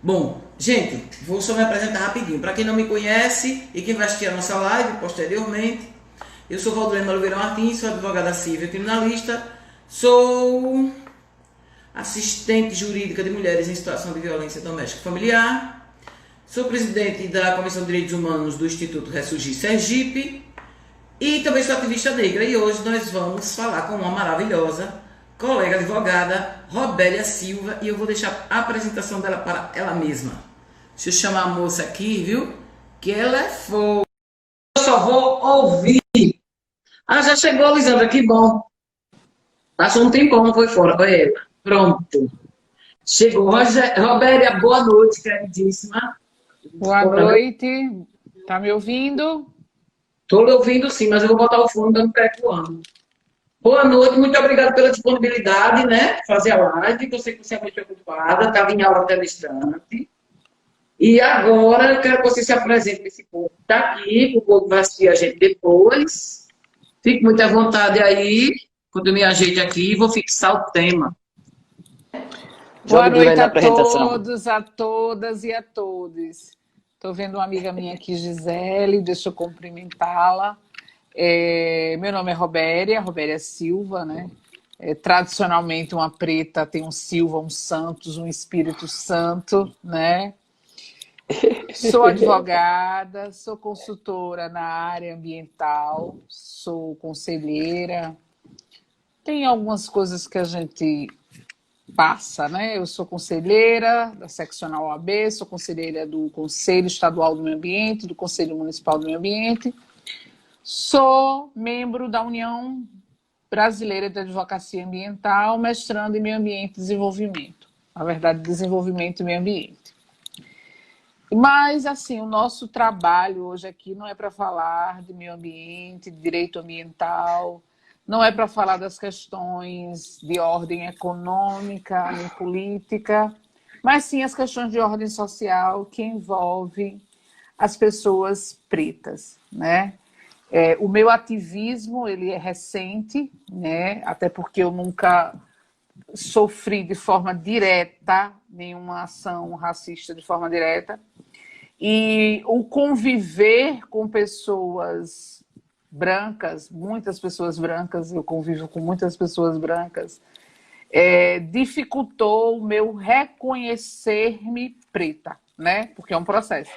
Bom, gente, vou só me apresentar rapidinho. Para quem não me conhece e quem vai assistir a nossa live posteriormente, eu sou Valdilene Oliveira Martins, sou advogada civil e criminalista, sou assistente jurídica de mulheres em situação de violência doméstica e familiar, sou presidente da Comissão de Direitos Humanos do Instituto Ressurgir Sergipe e também sou ativista negra. E hoje nós vamos falar com uma maravilhosa colega advogada, Robélia Silva, e eu vou deixar a apresentação dela para ela mesma. Deixa eu chamar a moça aqui, viu? Que ela é fogo. Eu só vou ouvir. Ah, já chegou, Lisandra, que bom. Passou um tempão, não foi fora, foi ela. Pronto. Chegou. Robélia, boa noite, queridíssima. Boa noite, tá me ouvindo? Estou lhe ouvindo sim, mas eu vou botar o fone dando pé voando. Boa noite, muito obrigada pela disponibilidade, né? Fazer a live, que eu sei que você é muito preocupada, estava em aula até distante. E agora eu quero que você se apresente para esse povo que está aqui, o povo vai assistir a gente depois. Fique muito à vontade aí, quando eu me ajeite aqui, e vou fixar o tema. Boa Jogue duro aí noite na a apresentação. todos, a todas e a todos. Estou vendo uma amiga minha aqui, Gisele, deixa eu cumprimentá-la. Meu nome é Robéria Silva, né? Tradicionalmente uma preta tem um Silva, um Santos, um Espírito Santo, né? Sou advogada, sou consultora na área ambiental, sou conselheira. Tem algumas coisas que a gente passa, né? Eu sou conselheira da seccional OAB, sou conselheira do Conselho Estadual do Meio Ambiente, do Conselho Municipal do Meio Ambiente, sou membro da União Brasileira de Advocacia Ambiental, mestrando em Meio Ambiente e Desenvolvimento. Na verdade, Desenvolvimento e Meio Ambiente. Mas, assim, o nosso trabalho hoje aqui não é para falar de meio ambiente, de direito ambiental, não é para falar das questões de ordem econômica nem política, mas sim as questões de ordem social que envolvem as pessoas pretas, né? O meu ativismo ele é recente, né? Até porque eu nunca sofri de forma direta nenhuma ação racista de forma direta. E o conviver com pessoas brancas, muitas pessoas brancas, eu convivo com muitas pessoas brancas, dificultou o meu reconhecer-me preta, né? Porque é um processo.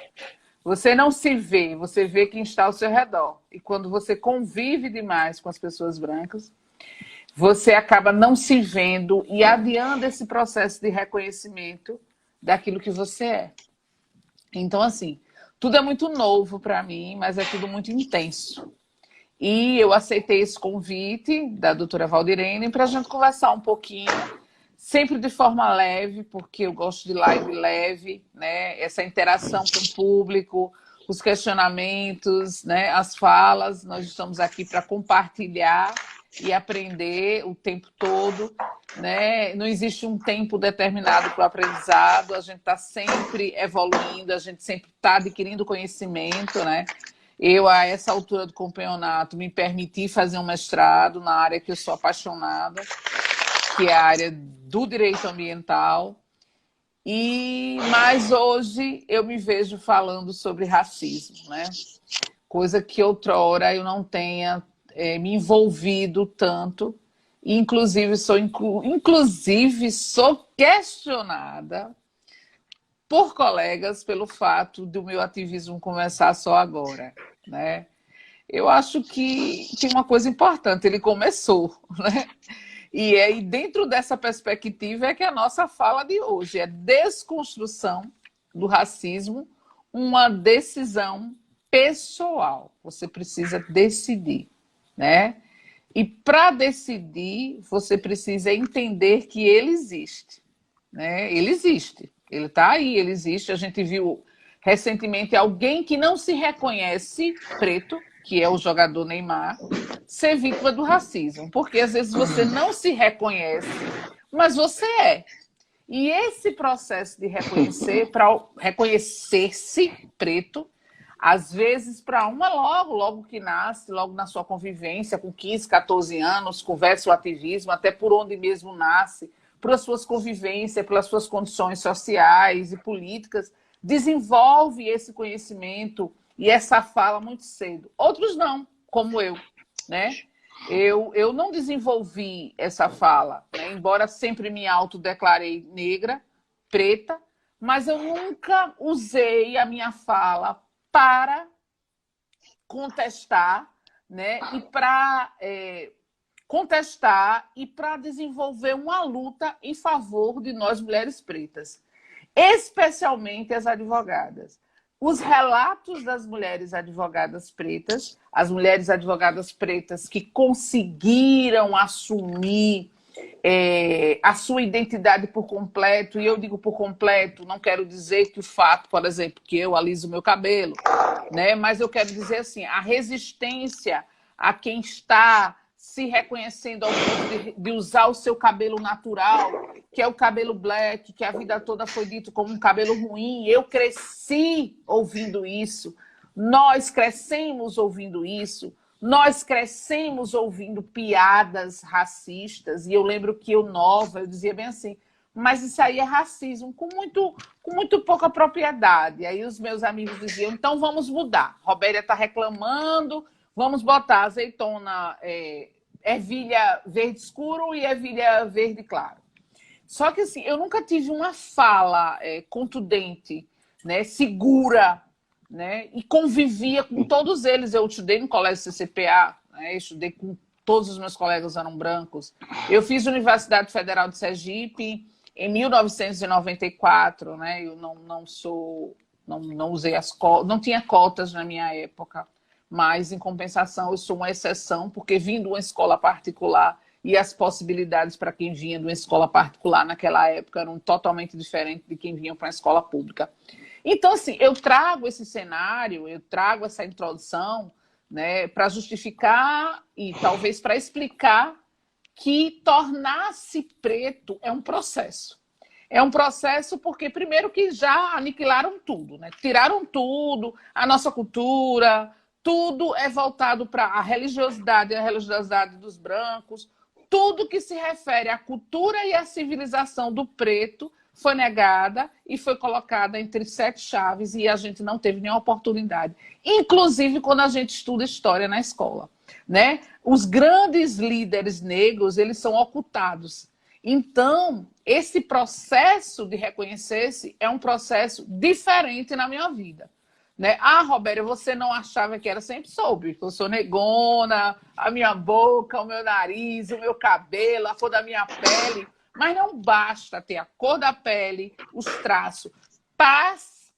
Você não se vê, você vê quem está ao seu redor. E quando você convive demais com as pessoas brancas, você acaba não se vendo e adiando esse processo de reconhecimento daquilo que você é. Então, assim, tudo é muito novo para mim, mas é tudo muito intenso. E eu aceitei esse convite da doutora Valdirene para a gente conversar um pouquinho, sempre de forma leve, porque eu gosto de live leve, né? Essa interação com o público, os questionamentos, né? As falas, nós estamos aqui para compartilhar e aprender o tempo todo, né? Não existe um tempo determinado para o aprendizado, a gente está sempre evoluindo, a gente sempre está adquirindo conhecimento, né? Eu, a essa altura do campeonato, me permiti fazer um mestrado na área que eu sou apaixonada, que é a área do direito ambiental. Mas hoje eu me vejo falando sobre racismo, né? Coisa que outrora eu não tenha me envolvido tanto. Inclusive sou questionada por colegas pelo fato do meu ativismo começar só agora, né? Eu acho que tem uma coisa importante, ele começou, né? E dentro dessa perspectiva é que a nossa fala de hoje é desconstrução do racismo, uma decisão pessoal. Você precisa decidir, né? E para decidir, você precisa entender que ele existe, né? Ele existe, ele está aí, ele existe. A gente viu recentemente alguém que não se reconhece preto, que é o jogador Neymar, ser vítima do racismo, porque às vezes você não se reconhece, mas você é. E esse processo de reconhecer, para reconhecer-se preto, às vezes para uma logo que nasce, logo na sua convivência, com 15, 14 anos, conversa o ativismo, até por onde mesmo nasce, pelas suas convivências, pelas suas condições sociais e políticas, desenvolve esse conhecimento e essa fala muito cedo. Outros não, como eu, né? Eu não desenvolvi essa fala, né? Embora sempre me autodeclarei negra, preta, mas eu nunca usei a minha fala para contestar, né? E para contestar e para desenvolver uma luta em favor de nós mulheres pretas, especialmente as advogadas. Os relatos das mulheres advogadas pretas, as mulheres advogadas pretas que conseguiram assumir a sua identidade por completo, e eu digo por completo, não quero dizer que o fato, por exemplo, que eu aliso o meu cabelo, né? Mas eu quero dizer assim, a resistência a quem está se reconhecendo ao ponto de usar o seu cabelo natural, que é o cabelo black, que a vida toda foi dito como um cabelo ruim. Eu cresci ouvindo isso, nós crescemos ouvindo isso, nós crescemos ouvindo piadas racistas, e eu lembro que eu nova, eu dizia bem assim, mas isso aí é racismo, com muito pouca propriedade. Aí os meus amigos diziam, então vamos mudar. Robéria está reclamando, vamos botar azeitona, ervilha verde escuro e ervilha verde claro. Só que assim, eu nunca tive uma fala contundente, né, segura, né, e convivia com todos eles. Eu estudei no colégio CCPA, né, estudei com todos os meus colegas eram brancos. Eu fiz Universidade Federal de Sergipe em 1994, né, eu não usei as cotas, não tinha cotas na minha época, mas em compensação eu sou uma exceção, porque vim de uma escola particular e as possibilidades para quem vinha de uma escola particular naquela época eram totalmente diferentes de quem vinha para uma escola pública. Então, assim, eu trago esse cenário, eu trago essa introdução, né, para justificar e talvez para explicar que tornar-se preto é um processo. É um processo porque, primeiro, que já aniquilaram tudo, né? Tiraram tudo, a nossa cultura, tudo é voltado para a religiosidade dos brancos, tudo que se refere à cultura e à civilização do preto foi negada e foi colocada entre 7 chaves e a gente não teve nenhuma oportunidade. Inclusive quando a gente estuda história na escola, né? Os grandes líderes negros, eles são ocultados. Então, esse processo de reconhecer-se é um processo diferente na minha vida. Né? Ah, Robéria, você não achava que era? Sempre soube. Eu sou negona, a minha boca, o meu nariz, o meu cabelo, a cor da minha pele. Mas não basta ter a cor da pele, os traços.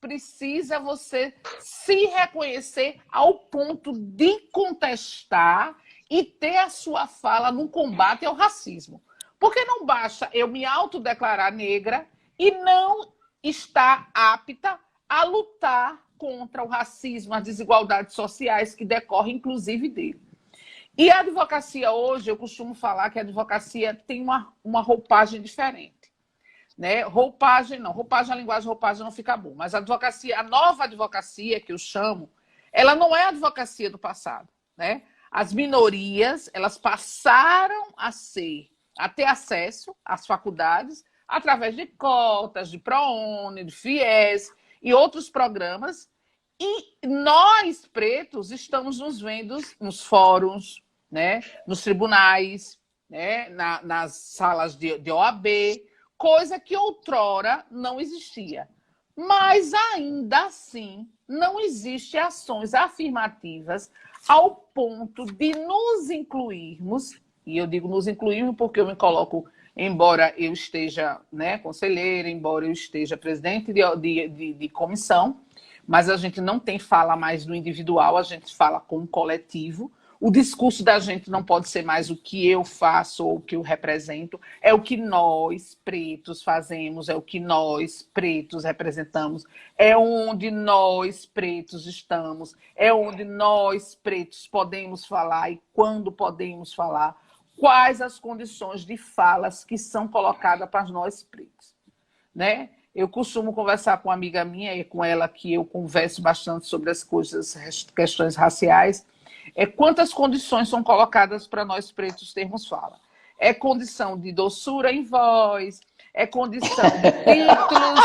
Precisa você se reconhecer ao ponto de contestar e ter a sua fala no combate ao racismo. Porque não basta eu me autodeclarar negra e não estar apta a lutar contra o racismo, as desigualdades sociais que decorrem, inclusive, dele. E a advocacia hoje, eu costumo falar que a advocacia tem uma roupagem diferente. Né? Roupagem, a linguagem roupagem não fica bom, mas a advocacia, a nova advocacia, que eu chamo, ela não é a advocacia do passado. Né? As minorias, elas passaram a ter acesso às faculdades através de cotas, de ProUni, de FIES e outros programas, e nós, pretos, estamos nos vendo nos fóruns, né, nos tribunais, né, nas salas de OAB, coisa que outrora não existia. Mas, ainda assim, não existem ações afirmativas ao ponto de nos incluirmos, e eu digo nos incluirmos porque eu me coloco, embora eu esteja, né, conselheira, embora eu esteja presidente de comissão, mas a gente não tem fala mais no individual, a gente fala com o coletivo. O discurso da gente não pode ser mais o que eu faço ou o que eu represento, é o que nós, pretos, fazemos, é o que nós, pretos, representamos, é onde nós, pretos, estamos, é onde nós, pretos, podemos falar e quando podemos falar, quais as condições de falas que são colocadas para nós, pretos, né? Eu costumo conversar com uma amiga minha, e com ela que eu converso bastante sobre as questões raciais, quantas condições são colocadas para nós pretos termos fala. é condição de doçura em voz, é condição de títulos,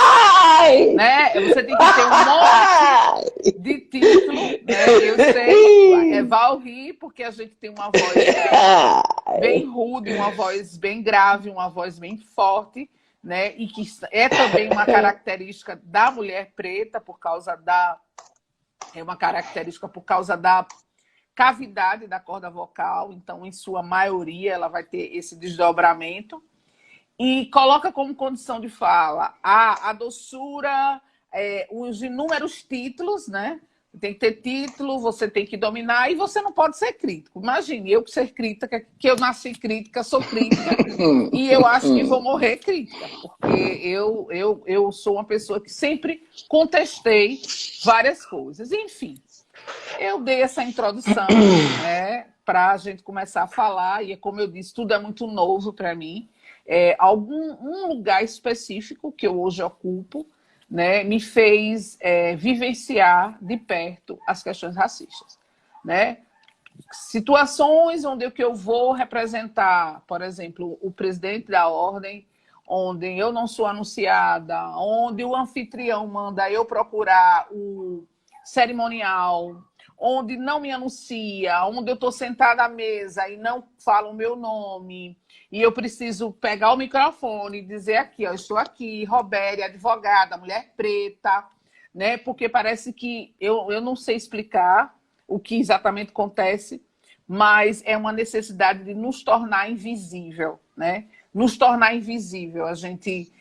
né? Você tem que ter um monte de título, né? Eu sei, Val ri, porque a gente tem uma voz bem rude, uma voz bem grave, uma voz bem forte, né? E que é também uma característica da mulher preta, é uma característica por causa da cavidade da corda vocal, então, em sua maioria, ela vai ter esse desdobramento. E coloca como condição de fala a doçura, os inúmeros títulos, né? Tem que ter título, você tem que dominar e você não pode ser crítico. Imagine, eu que ser crítica, que eu nasci crítica, sou crítica e eu acho que vou morrer crítica, porque eu sou uma pessoa que sempre contestei várias coisas. Enfim, eu dei essa introdução, né, para a gente começar a falar, e como eu disse, tudo é muito novo para mim. Um lugar específico que eu hoje ocupo, né, me fez vivenciar de perto as questões racistas, né? Situações onde eu vou representar, por exemplo, o presidente da ordem, onde eu não sou anunciada, onde o anfitrião manda eu procurar o cerimonial, onde não me anuncia, onde eu estou sentada à mesa e não fala o meu nome, e eu preciso pegar o microfone e dizer aqui, ó, estou aqui, Robéria, advogada, mulher preta, né? Porque parece que eu não sei explicar o que exatamente acontece, mas é uma necessidade de nos tornar invisível, né? Nos tornar invisível. A gente...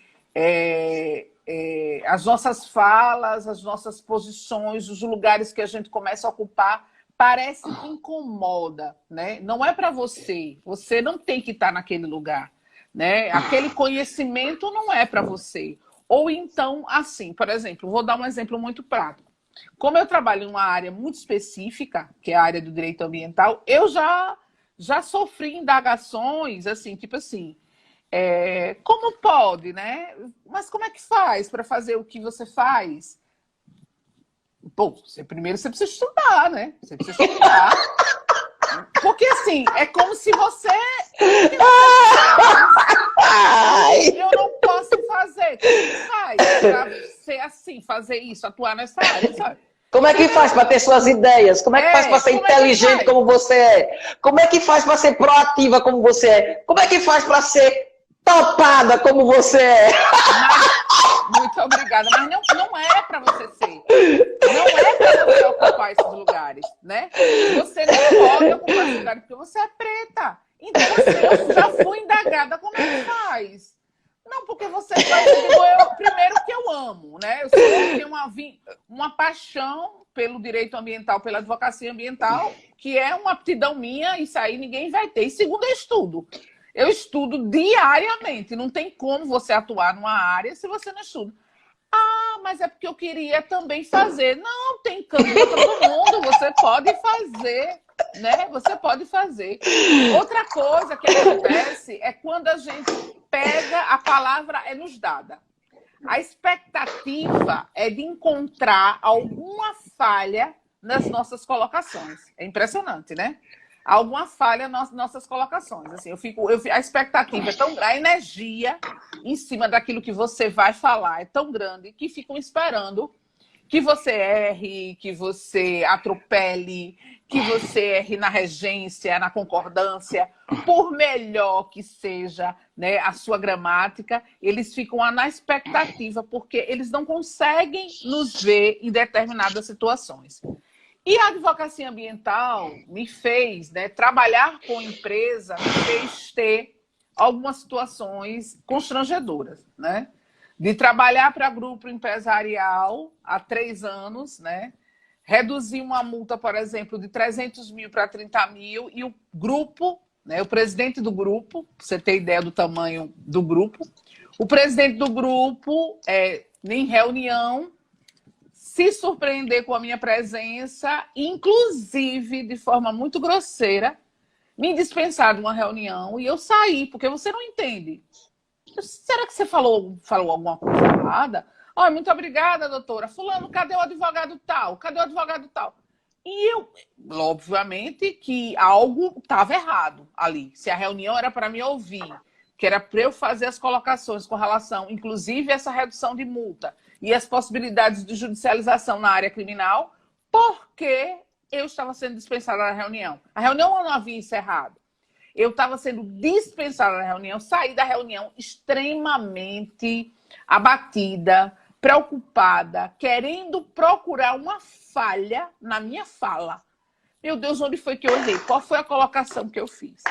as nossas falas, as nossas posições, os lugares que a gente começa a ocupar, parece que incomoda, né? Não é para você, você não tem que estar naquele lugar, né? Aquele conhecimento não é para você. Ou então, assim, por exemplo, vou dar um exemplo muito prático. Como eu trabalho em uma área muito específica, que é a área do direito ambiental, eu já sofri indagações, assim, tipo assim, como pode, né? Mas como é que faz para fazer o que você faz? Bom, primeiro você precisa estudar, né? Você precisa estudar. Porque, assim, é como se você... Eu não posso fazer. Como que faz para ser assim, fazer isso, atuar nessa área, sabe? Como é que faz para ter suas ideias? Como é que faz para ser inteligente como você é? Como é que faz para ser proativa como você é? Como é que faz para ser topada como você é? Muito obrigada. Mas não é para você ser. Não é para você ocupar esses lugares, né? Você não pode ocupar esses lugares porque você é preta. Então, assim, eu já fui indagada como é que faz. Não, porque você faz... primeiro que eu amo, né? Eu tenho uma paixão pelo direito ambiental, pela advocacia ambiental, que é uma aptidão minha, isso aí ninguém vai ter. E segundo, eu estudo. Eu estudo diariamente. Não tem como você atuar numa área se você não estuda. Ah, mas é porque eu queria também fazer. Não, tem campo para todo mundo. Você pode fazer, né? Você pode fazer. Outra coisa que acontece é quando a gente pega, a palavra é nos dada. A expectativa é de encontrar alguma falha nas nossas colocações. É impressionante, né? Alguma falha nas nossas colocações. Assim, a expectativa é tão grande, a energia em cima daquilo que você vai falar é tão grande que ficam esperando que você erre, que você atropele, que você erre na regência, na concordância, por melhor que seja, né, a sua gramática, eles ficam na expectativa porque eles não conseguem nos ver em determinadas situações. E a advocacia ambiental me fez, né, trabalhar com empresa, me fez ter algumas situações constrangedoras, né? De trabalhar para grupo empresarial há 3 anos, né? Reduzir uma multa, por exemplo, de 300 mil para 30 mil, e o grupo, né, o presidente do grupo, para você ter ideia do tamanho do grupo, o presidente do grupo, em reunião, se surpreender com a minha presença, inclusive de forma muito grosseira, me dispensar de uma reunião e eu saí, porque você não entende. Será que você falou alguma coisa errada? Muito obrigada, doutora. Fulano, cadê o advogado tal? Cadê o advogado tal? E eu, obviamente, que algo estava errado ali. Se a reunião era para me ouvir, que era para eu fazer as colocações com relação, inclusive, essa redução de multa e as possibilidades de judicialização na área criminal, porque eu estava sendo dispensada da reunião. A reunião não havia encerrado. Eu estava sendo dispensada da reunião, saí da reunião extremamente abatida, preocupada, querendo procurar uma falha na minha fala. Meu Deus, onde foi que eu errei? Qual foi a colocação que eu fiz?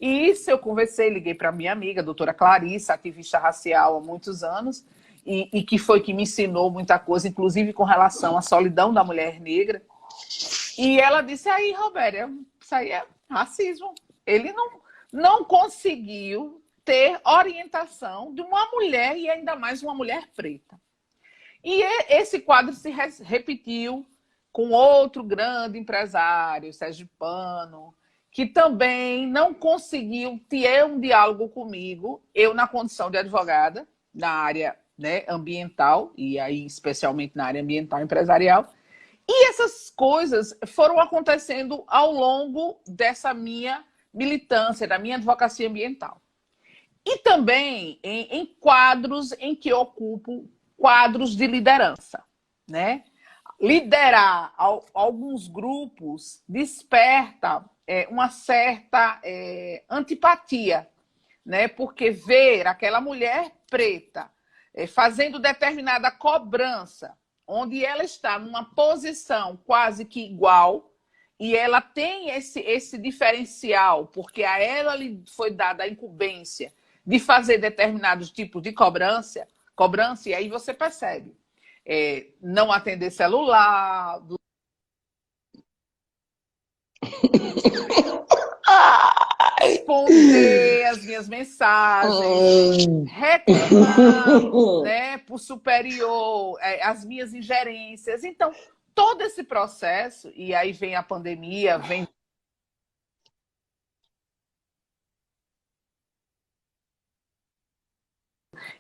E isso eu conversei, liguei para minha amiga, a doutora Clarissa, ativista racial há muitos anos, e que foi que me ensinou muita coisa, inclusive com relação à solidão da mulher negra. E ela disse, aí, Robéria, isso aí é racismo. Ele não conseguiu ter orientação de uma mulher, e ainda mais uma mulher preta. E esse quadro se repetiu com outro grande empresário, sergipano, que também não conseguiu ter um diálogo comigo, eu na condição de advogada, na área, né, ambiental, e aí especialmente na área ambiental empresarial. E essas coisas foram acontecendo ao longo dessa minha militância, da minha advocacia ambiental. E também em quadros em que eu ocupo quadros de liderança, né? Liderar alguns grupos desperta uma certa antipatia, né? Porque ver aquela mulher preta fazendo determinada cobrança, onde ela está numa posição quase que igual, e ela tem esse diferencial, porque a ela lhe foi dada a incumbência de fazer determinados tipos de cobrança, e aí você percebe. Não atender celular, responder as minhas mensagens, reclamar, né, por superior, as minhas ingerências. Então, todo esse processo, e aí vem a pandemia, vem...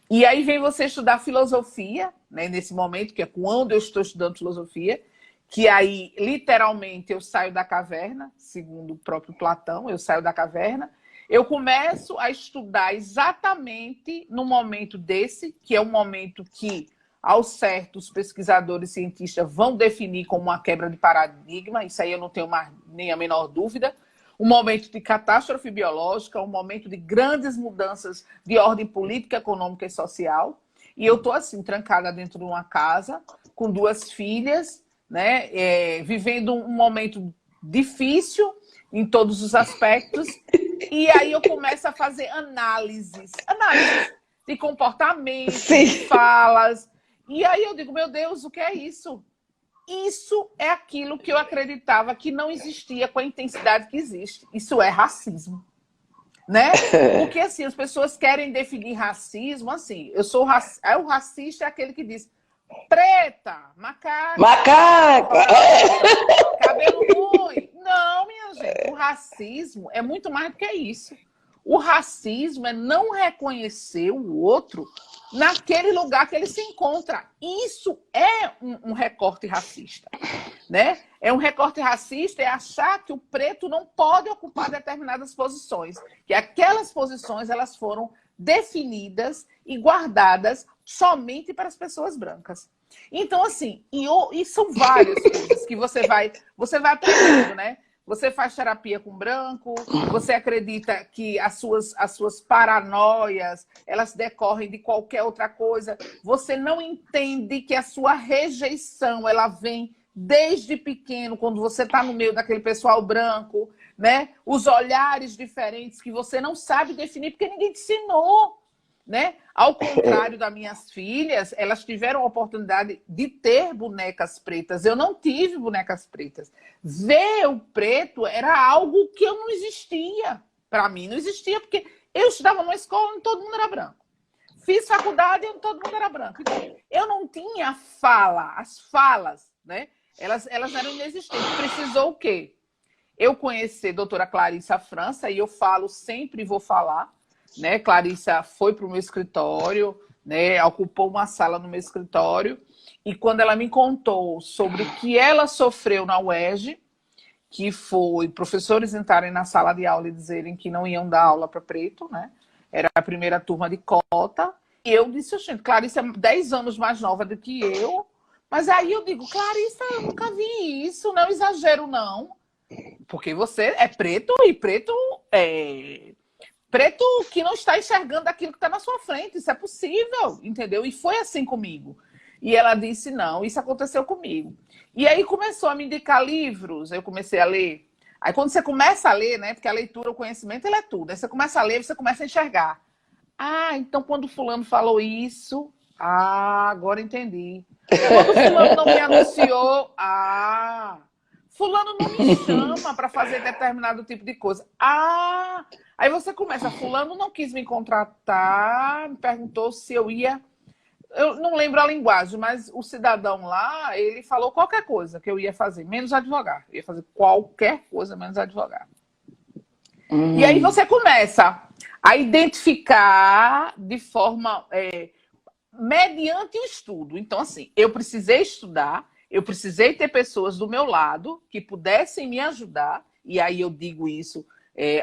E aí vem você estudar filosofia, né, nesse momento, que é quando eu estou estudando filosofia, que aí, literalmente, eu saio da caverna, segundo o próprio Platão, eu saio da caverna, eu começo a estudar exatamente no momento desse, que é um momento que, ao certo, os pesquisadores cientistas vão definir como uma quebra de paradigma, isso aí eu não tenho nem a menor dúvida, um momento de catástrofe biológica, um momento de grandes mudanças de ordem política, econômica e social, e eu estou assim, trancada dentro de uma casa, com 2 filhas, né, vivendo um momento difícil em todos os aspectos, e aí eu começo a fazer análises de comportamento, de falas, e aí eu digo, meu Deus, o que é isso? Isso é aquilo que eu acreditava que não existia com a intensidade que existe. Isso é racismo, né? Porque assim, as pessoas querem definir racismo assim, o racista é aquele que diz preta, macaca. Cabelo ruim. Não, minha gente, o racismo é muito mais do que isso. O racismo é não reconhecer o outro naquele lugar que ele se encontra. Isso é um recorte racista, né? É um recorte racista, é achar que o preto não pode ocupar determinadas posições, que aquelas posições elas foram definidas e guardadas somente para as pessoas brancas. Então, assim, e são várias coisas que você vai aprendendo, né? Você faz terapia com branco, você acredita que as suas paranoias, elas decorrem de qualquer outra coisa. Você não entende que a sua rejeição, ela vem desde pequeno, quando você está no meio daquele pessoal branco, né? Os olhares diferentes que você não sabe definir, porque ninguém te ensinou, né? Ao contrário das minhas filhas, elas tiveram a oportunidade de ter bonecas pretas. Eu não tive bonecas pretas. Ver o preto era algo que eu não existia. Para mim não existia, porque eu estudava numa escola onde todo mundo era branco. Fiz faculdade onde todo mundo era branco. Então, eu não tinha fala. As falas, né? Elas eram inexistentes. Precisou o quê? Eu conheci a doutora Clarissa França, e eu falo sempre, vou falar, né? Clarissa foi para o meu escritório, né? Ocupou uma sala no meu escritório, E quando ela me contou sobre o que ela sofreu na UERJ, que foi professores entrarem na sala de aula e dizerem que não iam dar aula para preto, né? Era a primeira turma de cota. E eu disse, gente, Clarissa é 10 anos mais nova do que eu. Mas aí eu digo, Clarissa, eu nunca vi isso, não exagero, não. Porque você é preto e preto é... Preto que não está enxergando aquilo que está na sua frente. Isso é possível, entendeu? E foi assim comigo. E ela disse, não, isso aconteceu comigo. E aí começou a me indicar livros, eu comecei a ler. Aí quando você começa a ler, né, porque a leitura, o conhecimento, ele é tudo. Aí você começa a ler, você começa a enxergar. Ah, então quando fulano falou isso, agora entendi. Quando fulano não me anunciou, fulano não me chama para fazer determinado tipo de coisa. Aí você começa, fulano não quis me contratar, me perguntou se eu ia... Eu não lembro a linguagem, mas o cidadão lá, ele falou qualquer coisa que eu ia fazer, menos advogar. Eu ia fazer qualquer coisa, menos advogar. E aí você começa a identificar de forma... mediante o estudo. Então, assim, eu precisei estudar, eu precisei ter pessoas do meu lado que pudessem me ajudar, e aí eu digo isso...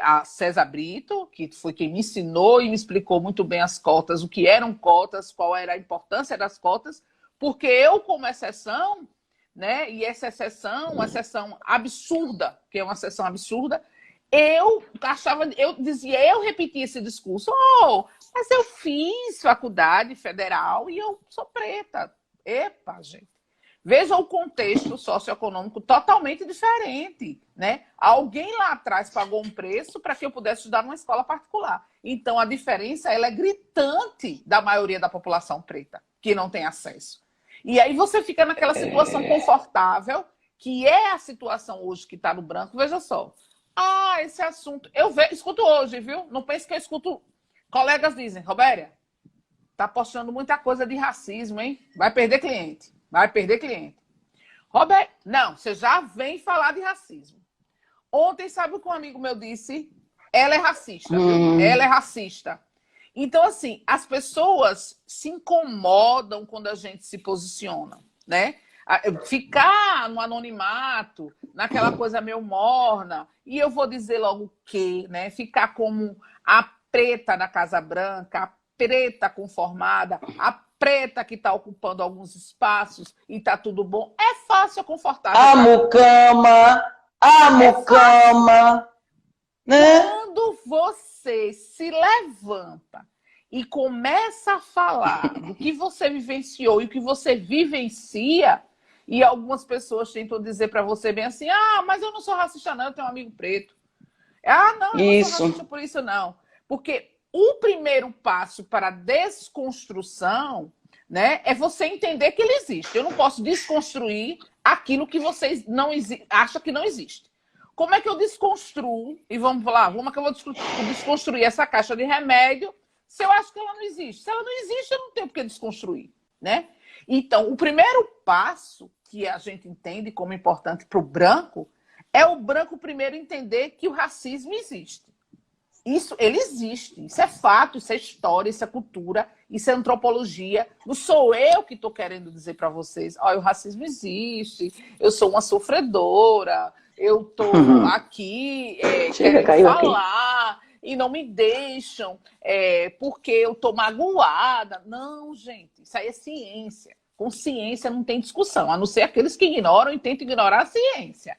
a César Brito, que foi quem me ensinou e me explicou muito bem as cotas, o que eram cotas, qual era a importância das cotas, porque eu, como exceção, né, e essa exceção, uma exceção absurda, que é uma exceção absurda, eu repetia esse discurso, mas eu fiz faculdade federal e eu sou preta. Epa, gente. Veja o contexto socioeconômico totalmente diferente, né? Alguém lá atrás pagou um preço para que eu pudesse estudar numa escola particular. Então, a diferença ela é gritante da maioria da população preta, que não tem acesso. E aí você fica naquela situação confortável, que é a situação hoje que está no branco. Veja só. Esse assunto... escuto hoje, viu? Não pense que eu escuto... Colegas dizem, Robéria, tá postando muita coisa de racismo, hein? Vai perder cliente. Vai perder cliente. Roberto, não, você já vem falar de racismo. Ontem, sabe o que um amigo meu disse? Ela é racista, viu? Ela é racista. Então, assim, as pessoas se incomodam quando a gente se posiciona, né? Ficar no anonimato, naquela coisa meio morna, e eu vou dizer logo o quê, né? Ficar como a preta da Casa Branca, a preta conformada, a preta que está ocupando alguns espaços e está tudo bom. É fácil, é confortável. Amo cama. Né? Quando você se levanta e começa a falar do que você vivenciou e o que você vivencia, e algumas pessoas tentam dizer para você bem assim, mas eu não sou racista não, eu tenho um amigo preto. Não, eu não sou racista por isso não. Porque o primeiro passo para a desconstrução, né, é você entender que ele existe. Eu não posso desconstruir aquilo que vocês acham que não existe. Como é que eu desconstruo? E vamos lá, como é que eu vou desconstruir essa caixa de remédio se eu acho que ela não existe? Se ela não existe, eu não tenho por que desconstruir, né? Então, o primeiro passo que a gente entende como importante para o branco é o branco primeiro entender que o racismo existe. Ele existe, isso é fato, isso é história, isso é cultura, isso é antropologia. Não sou eu que estou querendo dizer para vocês, o racismo existe, eu sou uma sofredora, eu estou aqui querendo falar e não me deixam porque eu estou magoada. Não, gente, isso aí é ciência. Com ciência não tem discussão, a não ser aqueles que ignoram e tentam ignorar a ciência.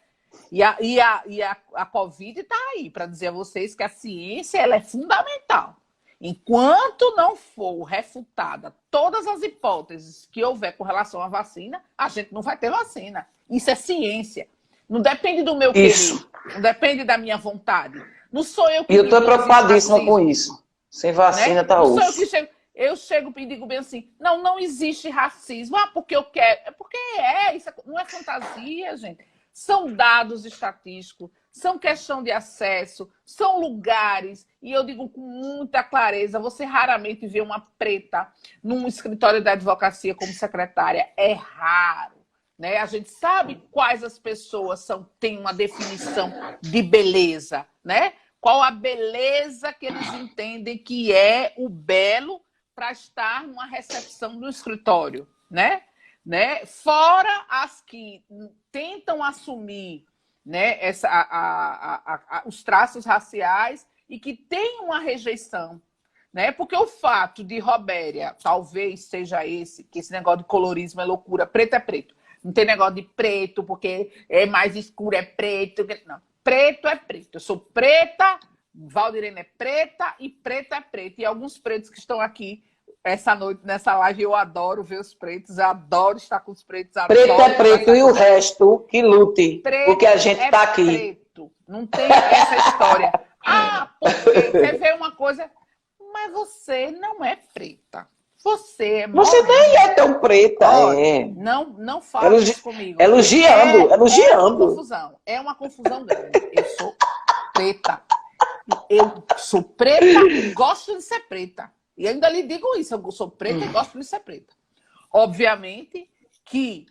E a Covid está aí para dizer a vocês que a ciência ela é fundamental. Enquanto não for refutada todas as hipóteses que houver com relação à vacina, a gente não vai ter vacina. Isso é ciência. Não depende do meu querer, não depende da minha vontade. Não sou eu que... E eu estou preocupadíssima com isso. Sem vacina tá osso. Não sou eu que eu chego e digo bem assim, não existe racismo. Porque eu quero. É porque isso não é fantasia, gente. São dados estatísticos, são questão de acesso, são lugares. E eu digo com muita clareza, você raramente vê uma preta num escritório da advocacia como secretária. É raro. Né? A gente sabe quais as pessoas têm uma definição de beleza. Né? Qual a beleza que eles entendem que é o belo para estar numa recepção do escritório. Né? né? Fora as que tentam assumir, né, os traços raciais e que têm uma rejeição, né? Porque o fato de Robéria talvez seja que esse negócio de colorismo é loucura, preto é preto. Não tem negócio de preto, porque é mais escuro, é preto. Não, preto é preto. Eu sou preta, Valdirene é preta e preta é preta. E alguns pretos que estão aqui essa noite, nessa live, eu adoro ver os pretos, eu adoro estar com os pretos. Preto é preto e o resto que lute, preto porque a gente está aqui. Preto. Não tem essa história. Porque quer ver uma coisa? Mas você não é preta. Você nem é tão preta. Não fala isso comigo. Elogiando. É uma confusão grande. Eu sou preta. Eu sou preta e gosto de ser preta. E ainda lhe digo isso, eu sou preta e gosto de ser preta. Obviamente que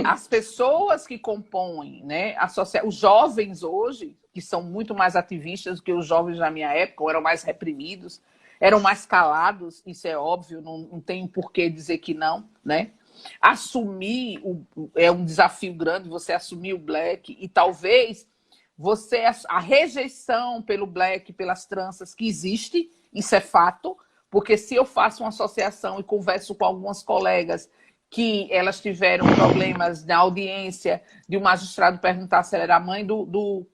as pessoas que compõem, né, os jovens hoje, que são muito mais ativistas do que os jovens da minha época, ou eram mais reprimidos, eram mais calados, isso é óbvio, não tem por que dizer que não, né? Assumir é um desafio grande, você assumir o black, e talvez a rejeição pelo black, pelas tranças que existe, isso é fato, porque se eu faço uma associação e converso com algumas colegas que elas tiveram problemas na audiência de um magistrado perguntar se ela era mãe do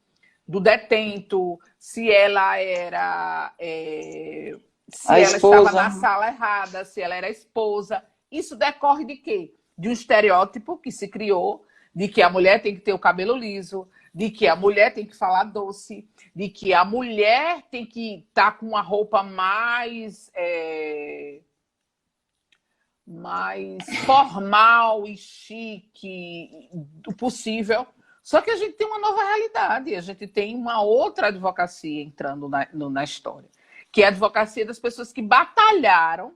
detento, se ela era... se ela estava na sala errada, se ela era esposa. Isso decorre de quê? De um estereótipo que se criou de que a mulher tem que ter o cabelo liso, de que a mulher tem que falar doce, de que a mulher tem que estar com uma roupa mais formal e chique do possível. Só que a gente tem uma nova realidade, a gente tem uma outra advocacia entrando na história, que é a advocacia das pessoas que batalharam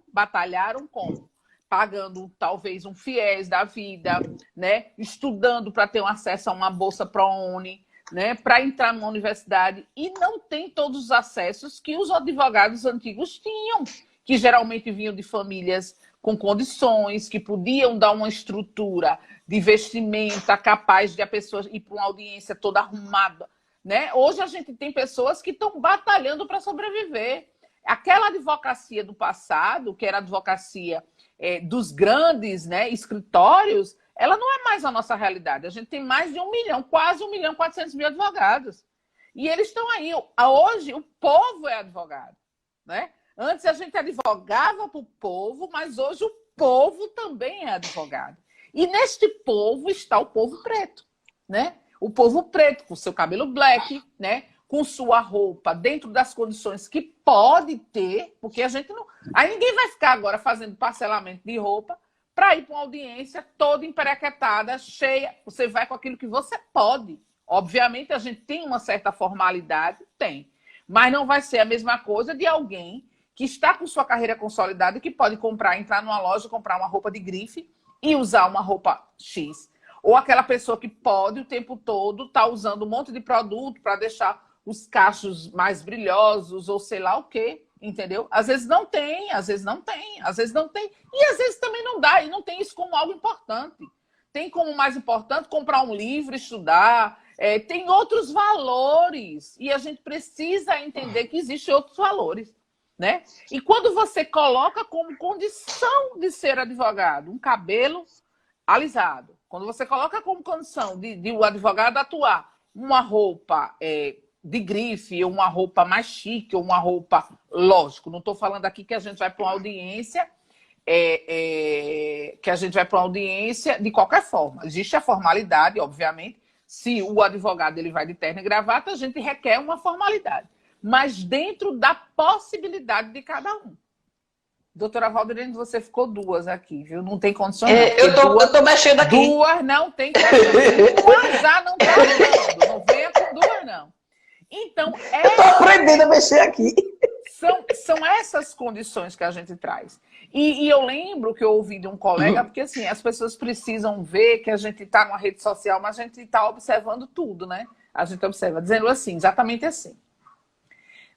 como? Pagando talvez um FIES da vida, né? Estudando para ter um acesso a uma bolsa ProUni, né? Para entrar numa universidade, e não tem todos os acessos que os advogados antigos tinham, que geralmente vinham de famílias com condições, que podiam dar uma estrutura de vestimenta capaz de a pessoa ir para uma audiência toda arrumada, né? Hoje a gente tem pessoas que estão batalhando para sobreviver. Aquela advocacia do passado, que era a advocacia dos grandes, né, escritórios, ela não é mais a nossa realidade. A gente tem mais de 1 milhão, quase 1.400.000 advogados. E eles estão aí. Hoje, o povo é advogado, né? Antes a gente advogava para o povo, mas hoje o povo também é advogado. E neste povo está o povo preto, né? O povo preto, com seu cabelo black, né? Com sua roupa dentro das condições que pode ter, porque a gente não... Aí ninguém vai ficar agora fazendo parcelamento de roupa para ir para uma audiência toda emperequetada, cheia. Você vai com aquilo que você pode. Obviamente, a gente tem uma certa formalidade, tem. Mas não vai ser a mesma coisa de alguém que está com sua carreira consolidada e que pode entrar numa loja, comprar uma roupa de grife e usar uma roupa X. Ou aquela pessoa que pode o tempo todo estar usando um monte de produto para deixar os cachos mais brilhosos ou sei lá o quê, entendeu? Às vezes não tem, às vezes não tem, às vezes não tem. E às vezes também não dá, e não tem isso como algo importante. Tem como mais importante comprar um livro, estudar, tem outros valores. E a gente precisa entender que existem outros valores, né? E quando você coloca como condição de ser advogado um cabelo alisado, quando você coloca como condição de o advogado atuar uma roupa de grife, ou uma roupa mais chique, ou uma roupa... Lógico, não estou falando aqui que a gente vai para uma audiência, de qualquer forma. Existe a formalidade, obviamente. Se o advogado ele vai de terno e gravata, a gente requer uma formalidade. Mas dentro da possibilidade de cada um. Doutora Valdirene, você ficou 2 aqui, viu? Não tem condições. Eu tô mexendo aqui. 2 não tem condições. 2 já não está dando. Não venha com 2, não. Então, eu tô aprendendo a mexer aqui. São essas condições que a gente traz. E eu lembro que eu ouvi de um colega, porque assim, as pessoas precisam ver que a gente está numa rede social, mas a gente está observando tudo, né? A gente observa, dizendo assim, exatamente assim.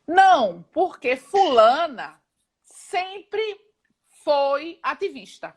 Não, porque fulana sempre foi ativista.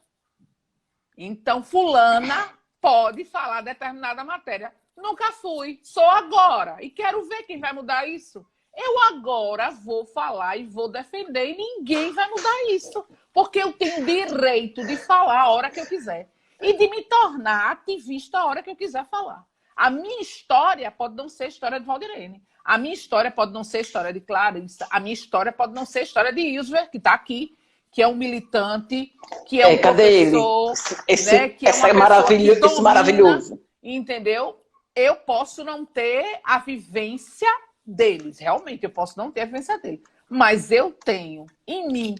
Então, fulana pode falar determinada matéria. Nunca fui, sou agora. E quero ver quem vai mudar isso. Eu agora vou falar e vou defender e ninguém vai mudar isso. Porque eu tenho direito de falar a hora que eu quiser. E de me tornar ativista a hora que eu quiser falar. A minha história pode não ser a história de Valdirene. A minha história pode não ser a história de Clarissa. A minha história pode não ser a história de Isver, que está aqui, que é um militante, que é um professor, né, que é uma maravilhoso, domina, esse maravilhoso. Entendeu? Eu posso não ter a vivência deles, realmente, eu posso não ter a vivência deles. Mas eu tenho em mim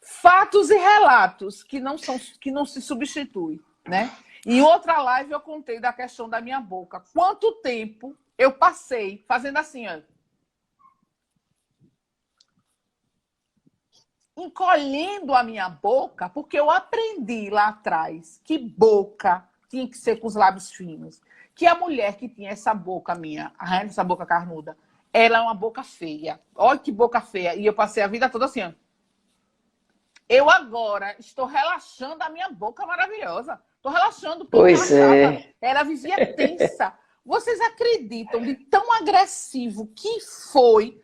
fatos e relatos que não se substituem, né? Em outra live eu contei da questão da minha boca. Quanto tempo eu passei fazendo assim, ó, encolhendo a minha boca, porque eu aprendi lá atrás que boca tinha que ser com os lábios finos. Que a mulher que tinha essa boca minha, essa boca carnuda, ela é uma boca feia. Olha que boca feia. E eu passei a vida toda assim, ó. Eu agora estou relaxando a minha boca maravilhosa. Estou relaxando. Pois é. Ela vivia tensa. Vocês acreditam de tão agressivo que foi,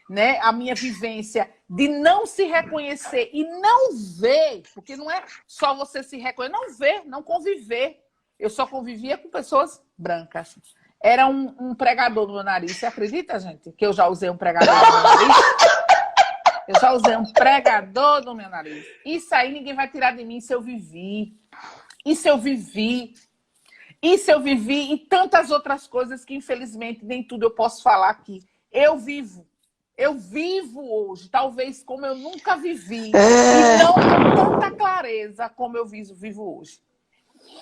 né, a minha vivência de não se reconhecer e não ver, porque não é só você se reconhecer, não ver, não conviver. Eu só convivia com pessoas brancas. Era um pregador no meu nariz. Você acredita, gente, que eu já usei um pregador no meu nariz? Eu já usei um pregador no meu nariz. Isso aí ninguém vai tirar de mim. Isso eu vivi. Isso eu vivi. Isso eu vivi e tantas outras coisas que, infelizmente, nem tudo eu posso falar aqui. Eu vivo. Eu vivo hoje, talvez como eu nunca vivi. E não com tanta clareza como eu vivo hoje.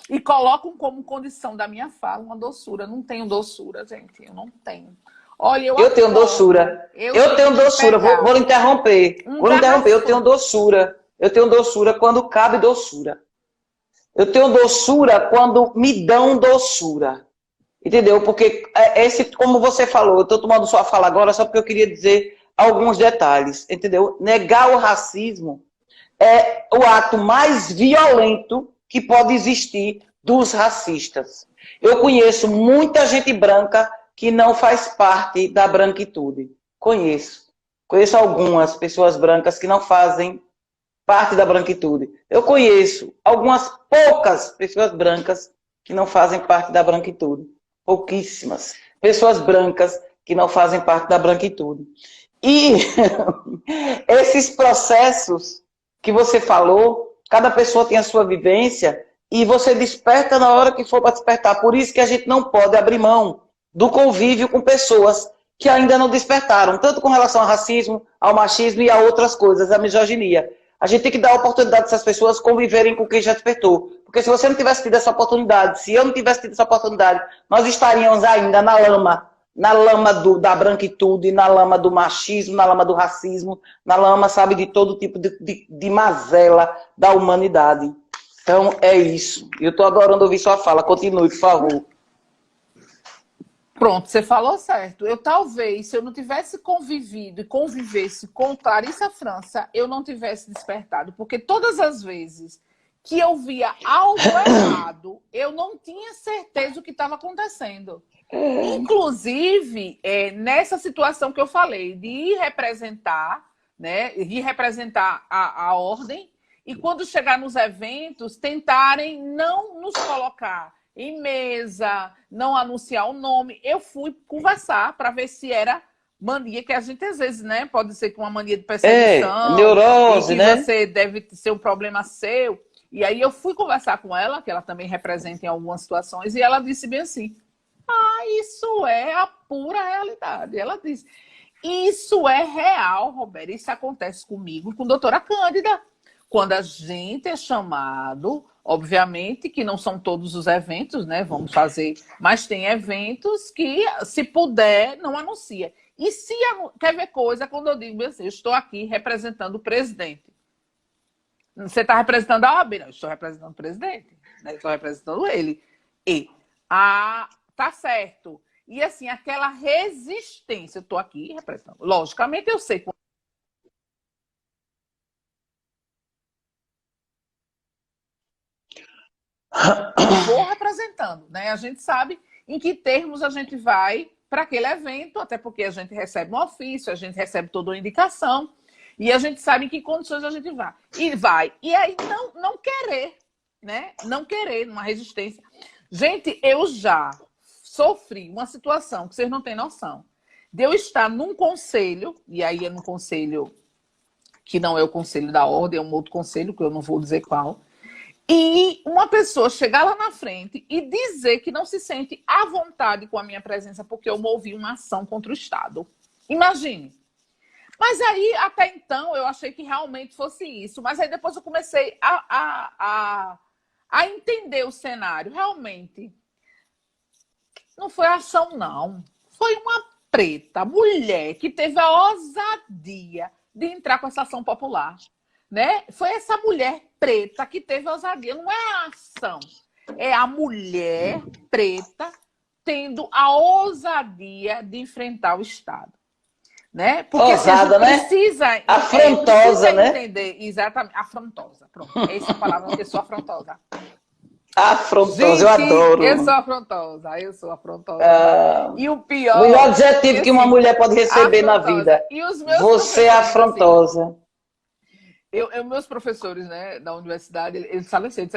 E colocam como condição da minha fala uma doçura. Não tenho doçura, gente. Eu não tenho. Olha, eu tenho doçura. Eu tenho doçura. Vou lhe interromper. Vou lhe interromper. Eu tenho doçura. Eu tenho doçura quando cabe doçura. Eu tenho doçura quando me dão doçura. Entendeu? Porque, como você falou, eu estou tomando sua fala agora só porque eu queria dizer alguns detalhes. Entendeu? Negar o racismo é o ato mais violento que pode existir dos racistas. Eu conheço muita gente branca que não faz parte da branquitude. Conheço. Conheço algumas pessoas brancas que não fazem parte da branquitude. Eu conheço algumas poucas pessoas brancas que não fazem parte da branquitude. Pouquíssimas. Pessoas brancas que não fazem parte da branquitude. E esses processos que você falou, cada pessoa tem a sua vivência e você desperta na hora que for para despertar. Por isso que a gente não pode abrir mão do convívio com pessoas que ainda não despertaram, tanto com relação ao racismo, ao machismo e a outras coisas, a misoginia. A gente tem que dar a oportunidade dessas pessoas conviverem com quem já despertou. Porque se você não tivesse tido essa oportunidade, se eu não tivesse tido essa oportunidade, nós estaríamos ainda na lama da branquitude, na lama do machismo, na lama do racismo, na lama, sabe, de todo tipo de mazela da humanidade. Então, é isso. Eu estou adorando ouvir sua fala. Continue, por favor. Pronto, você falou certo. Eu talvez, se eu não tivesse convivido e convivesse com Clarissa França, eu não tivesse despertado. Porque todas as vezes que eu via algo errado, eu não tinha certeza do que estava acontecendo. Inclusive, nessa situação que eu falei, de ir representar, né, de representar a ordem, e quando chegar nos eventos, tentarem não nos colocar em mesa, não anunciar o nome. Eu fui conversar para ver se era mania, que a gente às vezes, né, pode ser que uma mania de perseguição, neurose, e que né? Você deve ser um problema seu. E aí eu fui conversar com ela, que ela também representa em algumas situações, e ela disse bem assim: isso é a pura realidade. Ela disse: isso é real, Roberto. Isso acontece comigo e com a doutora Cândida. Quando a gente é chamado, obviamente que não são todos os eventos, né? Vamos fazer, mas tem eventos que, se puder, não anuncia. E se quer ver coisa, quando eu digo assim, eu estou aqui representando o presidente. Você está representando a OAB? Não, eu estou representando o presidente. Né? Estou representando ele. Tá certo. E assim, aquela resistência, eu estou aqui representando. Logicamente, eu sei. vou representando, né? A gente sabe em que termos a gente vai para aquele evento, até porque a gente recebe um ofício, a gente recebe toda uma indicação, e a gente sabe em que condições a gente vai. E aí não querer, né? Não querer, uma resistência. Gente, eu já sofri uma situação que vocês não têm noção. De eu estar num conselho, e aí é num conselho que não é o conselho da ordem, é um outro conselho, que eu não vou dizer qual, e uma pessoa chegar lá na frente e dizer que não se sente à vontade com a minha presença porque eu movi uma ação contra o Estado. Imagine. Mas aí, até então, eu achei que realmente fosse isso. Mas aí depois eu comecei a entender o cenário. Realmente, não foi ação, não. Foi uma preta, mulher, que teve a ousadia de entrar com essa ação popular. Né? Foi essa mulher preta que teve a ousadia. Não é a ação. É a mulher preta tendo a ousadia de enfrentar o Estado. Né? Porque ousada, a gente precisa, né? Afrontosa, né? Entender, exatamente, afrontosa. Pronto, essa é a palavra, eu sou afrontosa. Afrontosa, gente, eu adoro. Eu sou afrontosa. E o pior... O melhor adjetivo que uma mulher pode receber na vida. E os meus você é afrontosa. Assim, meus professores, né, da universidade, eles falam assim,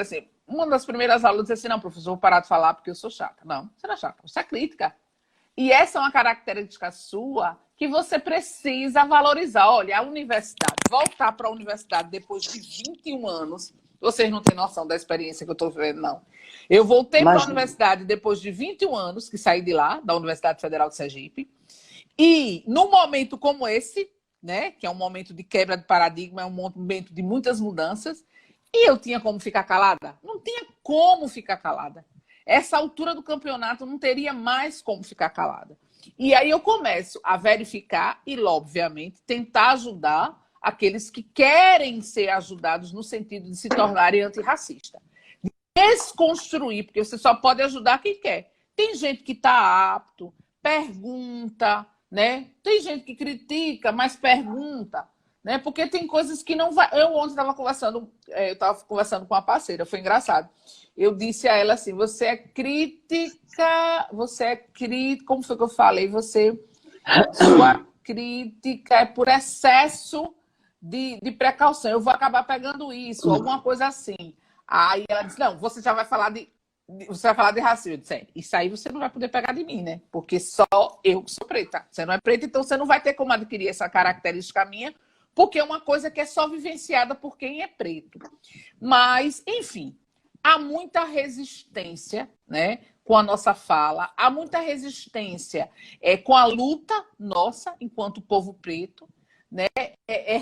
uma das primeiras aulas, eu disse assim, não, professor, vou parar de falar porque eu sou chata. Não, você não é chata, você é crítica. E essa é uma característica sua que você precisa valorizar. Olha, a universidade, voltar para a universidade depois de 21 anos, vocês não têm noção da experiência que eu estou vivendo, não. Eu voltei para a universidade depois de 21 anos, que saí de lá, da Universidade Federal de Sergipe, e num momento como esse, né, que é um momento de quebra de paradigma, é um momento de muitas mudanças, e eu tinha como ficar calada? Não tinha como ficar calada. Essa altura do campeonato não teria mais como ficar calada. E aí eu começo a verificar e, obviamente, tentar ajudar aqueles que querem ser ajudados no sentido de se tornarem antirracistas. Desconstruir, porque você só pode ajudar quem quer. Tem gente que está apto, pergunta, né? Tem gente que critica, mas pergunta. Né? Porque tem coisas que não vai... Eu ontem estava conversando com uma parceira, foi engraçado. Eu disse a ela assim, você é crítica, como foi que eu falei? Sua crítica é por excesso de precaução. Eu vou acabar pegando isso, alguma coisa assim. Aí ela disse, não, você já vai falar você vai falar de racismo. Eu disse, isso aí você não vai poder pegar de mim, né? Porque só eu que sou preta. Você não é preta, então você não vai ter como adquirir essa característica minha, porque é uma coisa que é só vivenciada por quem é preto. Mas, enfim, há muita resistência, né, com a nossa fala, há muita resistência com a luta nossa, enquanto povo preto, né,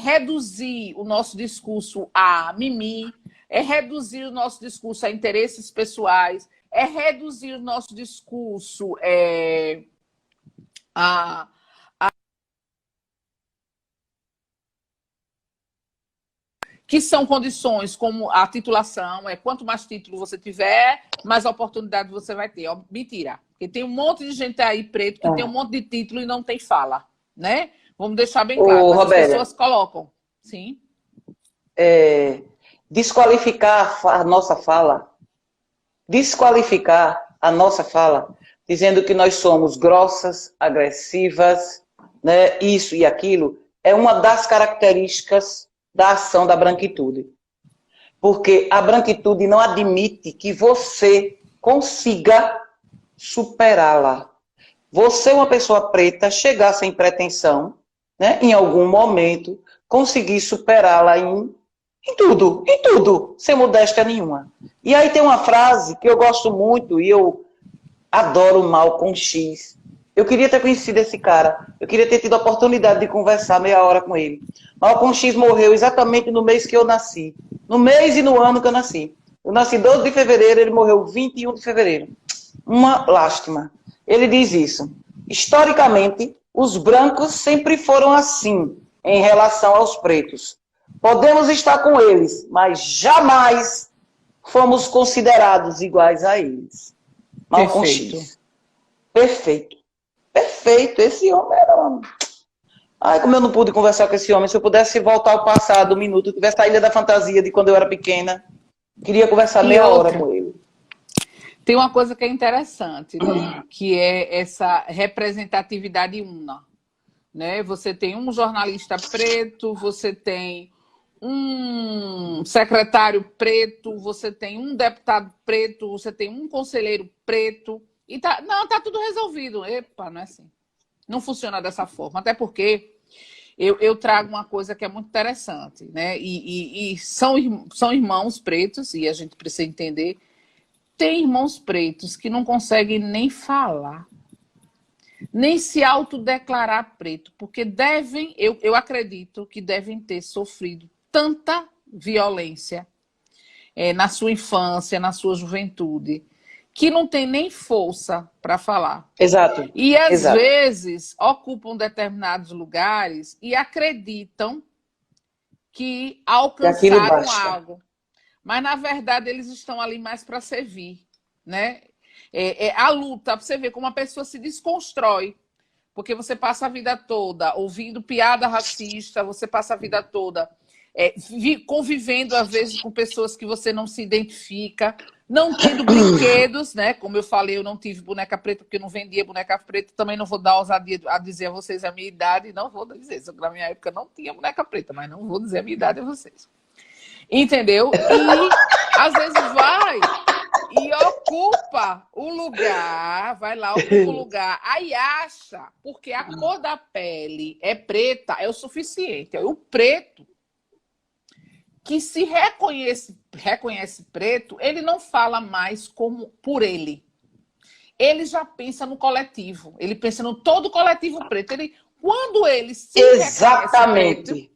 reduzir o nosso discurso a mimimi, reduzir o nosso discurso a interesses pessoais, reduzir o nosso discurso a que são condições como a titulação, quanto mais título você tiver, mais oportunidade você vai ter. Mentira, porque tem um monte de gente aí preto que tem um monte de título e não tem fala, né? Vamos deixar bem claro, as pessoas colocam. Sim. Desqualificar a nossa fala, dizendo que nós somos grossas, agressivas, né, isso e aquilo, é uma das características da ação da branquitude. Porque a branquitude não admite que você consiga superá-la. Você, uma pessoa preta, chegar sem pretensão, né, em algum momento, conseguir superá-la em tudo, sem modéstia nenhuma. E aí tem uma frase que eu gosto muito, e eu adoro Malcolm X. Eu queria ter conhecido esse cara, eu queria ter tido a oportunidade de conversar meia hora com ele. Malcolm X morreu exatamente no mês que eu nasci. No mês e no ano que eu nasci. Eu nasci 12 de fevereiro, ele morreu 21 de fevereiro. Uma lástima. Ele diz isso. Historicamente, os brancos sempre foram assim em relação aos pretos. Podemos estar com eles, mas jamais fomos considerados iguais a eles. Malcolm X. Perfeito. Perfeito. Esse homem era... Ai, como eu não pude conversar com esse homem. Se eu pudesse voltar ao passado um minuto, tivesse a Ilha da Fantasia de quando eu era pequena, queria conversar meia hora com ele. Tem uma coisa que é interessante, né? Que é essa representatividade una. Né? Você tem um jornalista preto, você tem um secretário preto, você tem um deputado preto, você tem um conselheiro preto. E tá tudo resolvido. Epa, não é assim. Não funciona dessa forma. Até porque eu trago uma coisa que é muito interessante, né? E são irmãos pretos, e a gente precisa entender. Tem irmãos pretos que não conseguem nem falar, nem se autodeclarar preto, porque eu acredito que devem ter sofrido tanta violência na sua infância, na sua juventude, que não tem nem força para falar. Exato. E às vezes ocupam determinados lugares e acreditam que alcançaram algo. Mas, na verdade, eles estão ali mais para servir, né? A luta, para você ver como a pessoa se desconstrói. Porque você passa a vida toda ouvindo piada racista, você passa a vida toda convivendo, às vezes, com pessoas que você não se identifica, não tendo brinquedos, né? Como eu falei, eu não tive boneca preta porque eu não vendia boneca preta. Também não vou dar ousadia a dizer a vocês a minha idade. Não vou dizer. Na minha época não tinha boneca preta, mas não vou dizer a minha idade a vocês. Entendeu? E às vezes vai e ocupa o lugar, vai lá, ocupa o lugar, aí acha, porque a cor da pele é preta, é o suficiente. O preto, que se reconhece preto, ele não fala mais como por ele. Ele já pensa no coletivo, ele pensa no todo coletivo preto. Quando ele se reconhece preto,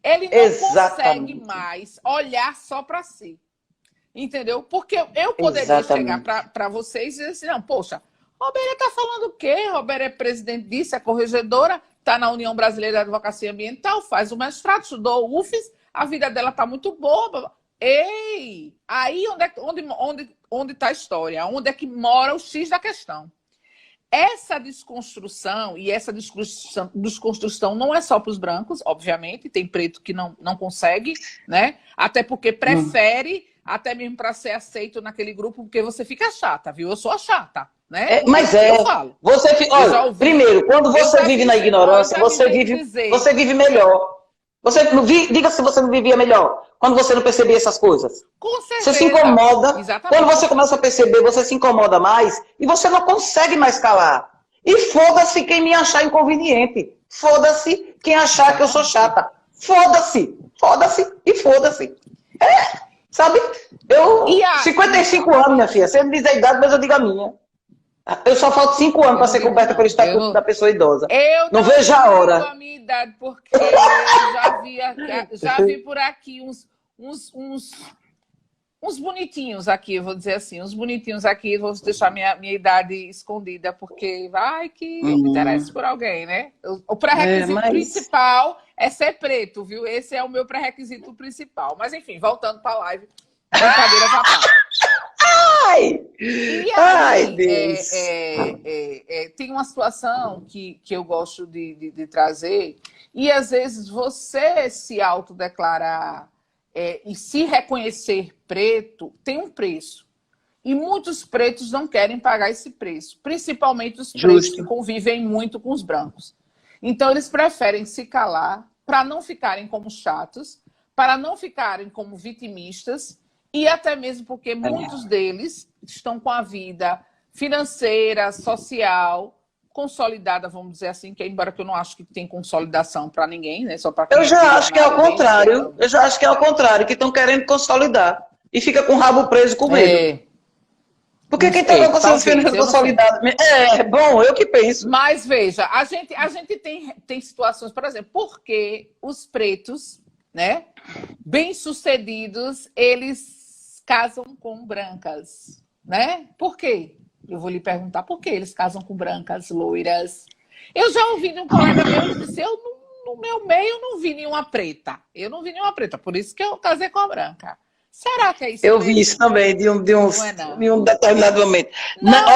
ele não consegue mais olhar só para si. Entendeu? Porque eu poderia chegar para vocês e dizer assim, não, poxa, Robéria está falando o quê? Robéria é presidente disso, é corregedora, está na União Brasileira de Advocacia Ambiental, faz o mestrado, estudou o UFES, a vida dela está muito boa. Ei! Aí onde está a história? Onde é que mora o X da questão? Essa desconstrução, e essa desconstrução não é só para os brancos, obviamente, tem preto que não consegue, né? Até porque prefere, até mesmo para ser aceito naquele grupo, porque você fica chata, viu? Eu sou a chata, né? Mas eu falo. Olha, primeiro, quando você vive na ignorância, você vive melhor. Diga se você não vivia melhor quando você não percebia essas coisas. Com certeza. Você se incomoda. Exatamente. Quando você começa a perceber, você se incomoda mais e você não consegue mais calar. E foda-se quem me achar inconveniente. Foda-se quem achar que eu sou chata. Foda-se. Foda-se e foda-se. Sabe? 55 anos, minha filha. Você me diz a idade, mas eu digo a minha. Eu só falto 5 anos para ser coberta pelo estatuto da pessoa idosa. Eu não vejo a hora. A minha idade, porque eu já vi por aqui uns bonitinhos aqui, eu vou dizer assim, uns bonitinhos aqui, vou deixar minha idade escondida, porque vai que eu me interesse por alguém, né? O pré-requisito principal é ser preto, viu? Esse é o meu pré-requisito principal. Mas enfim, voltando para a live, brincadeiras à parte. Ai, Deus. Tem uma situação que eu gosto de trazer, e às vezes você se autodeclarar e se reconhecer preto tem um preço. E muitos pretos não querem pagar esse preço, principalmente os pretos que convivem muito com os brancos. Então eles preferem se calar para não ficarem como chatos, para não ficarem como vitimistas, e até mesmo porque muitos deles estão com a vida financeira, social, consolidada, vamos dizer assim, que embora que eu não acho que tem consolidação para ninguém, né? Só para eu já acho que é ao contrário. Eu já acho que é ao contrário, que estão querendo consolidar. E fica com o rabo preso com medo. Porque quem está com consolidado... bom, eu que penso. Mas veja, a gente tem situações, por exemplo, porque os pretos, né, bem-sucedidos, eles casam com brancas, né? Por quê? Eu vou lhe perguntar por que eles casam com brancas, loiras. Eu já ouvi de um colega meu que disse, no meu meio não vi nenhuma preta. Eu não vi nenhuma preta, por isso que eu casei com a branca. Será que é isso? Eu vi isso também, de um determinado momento.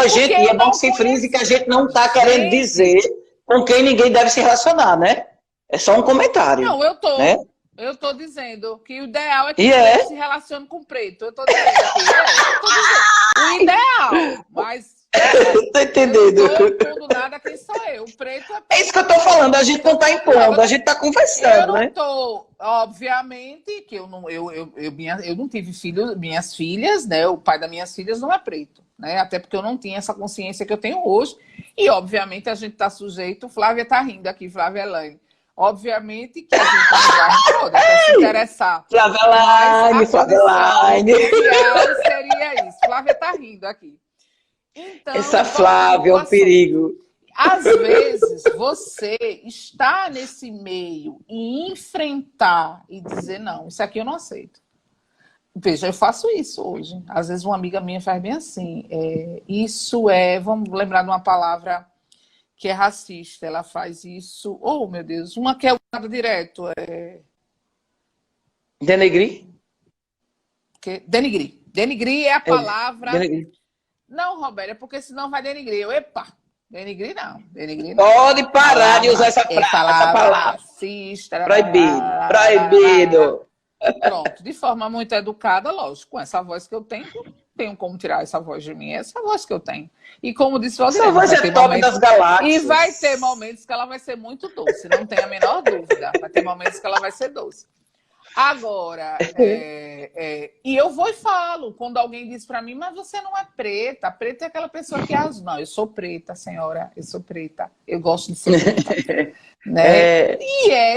Gente, é bom que se frise que a gente não está querendo dizer com quem ninguém deve se relacionar, né? É só um comentário. Não, eu tô. Né? Eu estou dizendo que o ideal é que você se relacione com preto. Eu estou dizendo aqui. o ideal, mas Tô entendendo. eu não tô impondo nada, quem sou eu? O preto é preto. É isso que eu tô falando, a gente não tá impondo, a gente tá Eu conversando, não né? tô, obviamente, que eu não tive filhos, minhas filhas, né? O pai das minhas filhas não é preto, né? Até porque eu não tinha essa consciência que eu tenho hoje. E, obviamente, a gente está sujeito. Flávia está rindo aqui, Flávia Elaine. Obviamente que a gente não vai pode até se interessar. Flávia Elaine, Flávia Elaine. Ideal seria isso. Flávia está rindo aqui. Então, Essa Flávia é um perigo. Às vezes, você está nesse meio e enfrentar e dizer, não, isso aqui eu não aceito. Veja, eu faço isso hoje. Às vezes uma amiga minha faz bem assim. Vamos lembrar de uma palavra que é racista. Ela faz isso. Oh, meu Deus, uma que é usada direto. Denegrir? Denigrir. Denigrir é a palavra... Denegrir. Não, Roberto, é porque senão vai denigrir. Epa! Denigrir não. Pode parar de usar essa palavra. Racista. Proibido. Pronto, de forma muito educada, lógico, com essa voz que eu tenho como tirar essa voz de mim, essa voz que eu tenho. E como disse o Essa voz é top das galáxias. E vai ter momentos que ela vai ser muito doce, não tem a menor dúvida. Vai ter momentos que ela vai ser doce. Agora, e eu vou e falo, quando alguém diz para mim, mas você não é preta. Preta é aquela pessoa que não, eu sou preta, senhora, eu sou preta. Eu gosto de ser preta. Né?